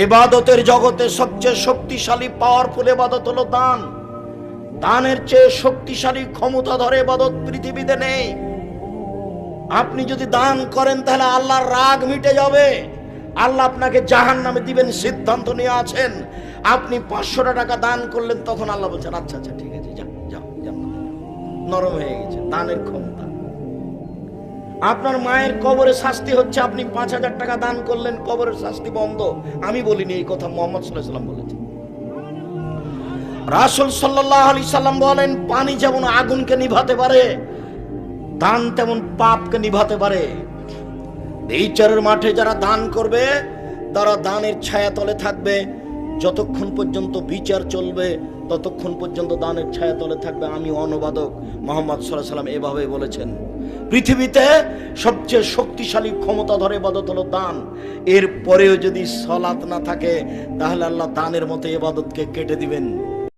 ইবাদতের জগতে সবচেয়ে শক্তিশালী পাওয়ারফুল ইবাদত হলো দান। দানের চেয়ে শক্তিশালী ক্ষমতাধর ইবাদত পৃথিবীতে নেই। আপনি যদি দান করেন তাহলে আল্লাহর রাগ মিটে যাবে, আল্লাহ আপনাকে জাহান্নামে দিবেন সিদ্ধান্ত নিয়ে আছেন। আপনি 500 টাকা দান করলেন, তখন আল্লাহ বলছেন আচ্ছা আচ্ছা ঠিক আছে যাও যাও, নরম হয়ে গেছে দানের ক্ষমতা। আপনার মায়ের কবরে শাস্তি হচ্ছে, আপনি 5000 টাকা দান করলেন, কবরের শাস্তি বন্ধ। আমি বলিনি, এই কথা মুহাম্মদ সাল্লাল্লাহু আলাইহি ওয়াসাল্লাম বলেছেন। রাসূল সাল্লাল্লাহু আলাইহি সাল্লাম বলেন, পানি যেমন আগুনকে নিভাতে পারে, দান তেমন পাপকে নিভাতে পারে। বিচারের মাঠে যারা দান করবে তারা দানের ছায়াতলে থাকবে। যতক্ষণ পর্যন্ত বিচার চলবে ততক্ষণ পর্যন্ত দানের ছায়াতলে থাকবে। আমি অনুবাদক মুহাম্মদ সাল্লাল্লাহু আলাইহি ওয়াসাল্লাম এভাবে বলেছেন। পৃথিবীতে সবচেয়ে শক্তিশালী ক্ষমতাধর ইবাদত হলো দান। এর পরেও যদি সালাত না থাকে তাহলে আল্লাহ দানের মতো ইবাদতকে কেটে দিবেন।